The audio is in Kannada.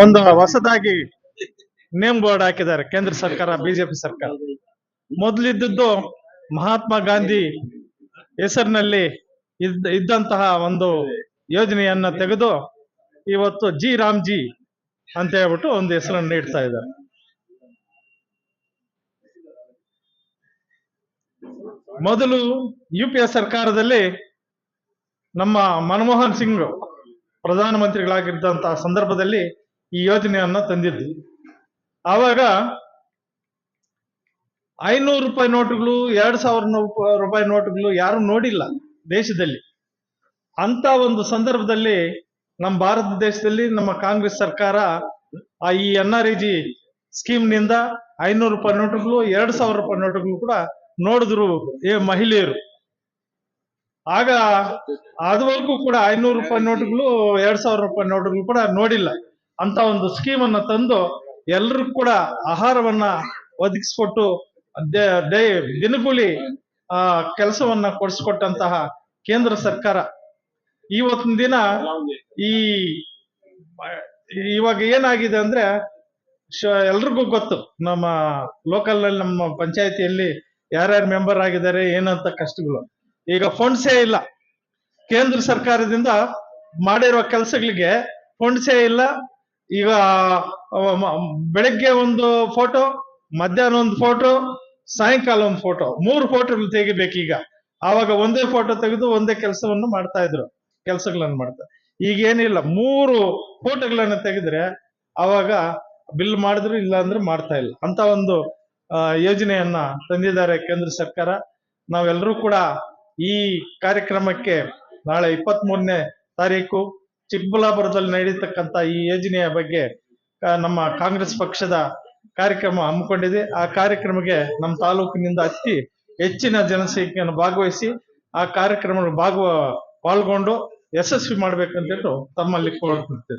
ಒಂದು ಹೊಸದಾಗಿ ನೇಮ್ ಬೋರ್ಡ್ ಹಾಕಿದ್ದಾರೆ ಕೇಂದ್ರ ಸರ್ಕಾರ, ಬಿಜೆಪಿ ಸರ್ಕಾರ. ಮೊದಲಿದ್ದದ್ದು ಮಹಾತ್ಮ ಗಾಂಧಿ ಹೆಸರಿನಲ್ಲಿ ಇದ್ದಂತಹ ಒಂದು ಯೋಜನೆಯನ್ನ ತೆಗೆದು ಇವತ್ತು ಜಿ ರಾಮ್ಜಿ ಅಂತ ಹೇಳ್ಬಿಟ್ಟು ಒಂದು ಹೆಸರನ್ನು ನೀಡ್ತಾ ಇದ್ದಾರೆ. ಮೊದಲು UPA ಸರ್ಕಾರದಲ್ಲಿ ನಮ್ಮ ಮನಮೋಹನ್ ಸಿಂಗ್ ಪ್ರಧಾನಮಂತ್ರಿಗಳಾಗಿದ್ದಂತಹ ಸಂದರ್ಭದಲ್ಲಿ ಈ ಯೋಜನೆಯನ್ನ ತಂದಿದ್ದು. ಆವಾಗ 500 ರೂಪಾಯಿ ನೋಟುಗಳು, 2000 ರೂಪಾಯಿ ನೋಟುಗಳು ಯಾರು ನೋಡಿಲ್ಲ ದೇಶದಲ್ಲಿ. ಅಂತ ಒಂದು ಸಂದರ್ಭದಲ್ಲಿ ನಮ್ಮ ಭಾರತ ದೇಶದಲ್ಲಿ ನಮ್ಮ ಕಾಂಗ್ರೆಸ್ ಸರ್ಕಾರ ಈ NREG ಸ್ಕೀಮ್ನಿಂದ 500 ರೂಪಾಯಿ ನೋಟುಗಳು, 2000 ರೂಪಾಯಿ ನೋಟುಗಳು ಕೂಡ ನೋಡಿದ್ರು ಮಹಿಳೆಯರು. ಆಗ ಅದುವರೆಗೂ ಕೂಡ 500 ರೂಪಾಯಿ ನೋಟುಗಳು, 2000 ರೂಪಾಯಿ ನೋಟುಗಳು ಕೂಡ ನೋಡಿಲ್ಲ. ಅಂತ ಒಂದು ಸ್ಕೀಮ್ ಅನ್ನ ತಂದು ಎಲ್ರಿಗೂ ಕೂಡ ಆಹಾರವನ್ನ ಒದಗಿಸಿಕೊಟ್ಟು ದಿನಗೂಲಿ ಕೆಲಸವನ್ನ ಕೊಡಿಸ್ಕೊಟ್ಟಂತಹ ಕೇಂದ್ರ ಸರ್ಕಾರ ಇವತ್ತಿನ ದಿನ ಇವಾಗ ಏನಾಗಿದೆ ಅಂದ್ರೆ ಎಲ್ರಿಗೂ ಗೊತ್ತು. ನಮ್ಮ ಲೋಕಲ್ ನಲ್ಲಿ ನಮ್ಮ ಪಂಚಾಯತಿಯಲ್ಲಿ ಯಾರ್ಯಾರು ಮೆಂಬರ್ ಆಗಿದ್ದಾರೆ ಏನಂತ ಕಷ್ಟಗಳು. ಈಗ ಫಂಡ್ಸೇ ಇಲ್ಲ. ಕೇಂದ್ರ ಸರ್ಕಾರದಿಂದ ಮಾಡಿರೋ ಕೆಲಸಗಳಿಗೆ ಫಂಡ್ಸೇ ಇಲ್ಲ. ಈಗ ಬೆಳಗ್ಗೆ ಒಂದು ಫೋಟೋ, ಮಧ್ಯಾಹ್ನ ಒಂದು ಫೋಟೋ, ಸಾಯಂಕಾಲ ಒಂದು ಫೋಟೋ, 3 ಫೋಟೋಗಳು ತೆಗಿಬೇಕೀಗ. ಆವಾಗ ಒಂದೇ ಫೋಟೋ ತೆಗೆದು ಒಂದೇ ಕೆಲಸವನ್ನು ಮಾಡ್ತಾ ಇದ್ರು, ಕೆಲಸಗಳನ್ನು ಮಾಡ್ತಾ. ಈಗ ಏನಿಲ್ಲ, 3 ಫೋಟೋಗಳನ್ನ ತೆಗೆದ್ರೆ ಅವಾಗ ಬಿಲ್ ಮಾಡಿದ್ರು, ಇಲ್ಲ ಅಂದ್ರೆ ಮಾಡ್ತಾ ಇಲ್ಲ. ಅಂತ ಒಂದು ಯೋಜನೆಯನ್ನ ತಂದಿದ್ದಾರೆ ಕೇಂದ್ರ ಸರ್ಕಾರ. ನಾವೆಲ್ಲರೂ ಕೂಡ ಈ ಕಾರ್ಯಕ್ರಮಕ್ಕೆ ನಾಳೆ 23ನೇ ತಾರೀಕು ಚಿಕ್ಕಬಳ್ಳಾಪುರದಲ್ಲಿ ನಡೀತಕ್ಕಂತ ಈ ಯೋಜನೆಯ ಬಗ್ಗೆ ನಮ್ಮ ಕಾಂಗ್ರೆಸ್ ಪಕ್ಷದ ಕಾರ್ಯಕ್ರಮ ಹಮ್ಮಿಕೊಂಡಿದೆ. ಆ ಕಾರ್ಯಕ್ರಮಕ್ಕೆ ನಮ್ಮ ತಾಲೂಕಿನಿಂದ ಅತಿ ಹೆಚ್ಚಿನ ಜನಸಂಖ್ಯೆಯನ್ನು ಭಾಗವಹಿಸಿ ಆ ಕಾರ್ಯಕ್ರಮ ಪಾಲ್ಗೊಂಡು ಯಶಸ್ವಿ ಮಾಡ್ಬೇಕಂತ ತಮ್ಮಲ್ಲಿ ಕೋರುತ್ತೇವೆ.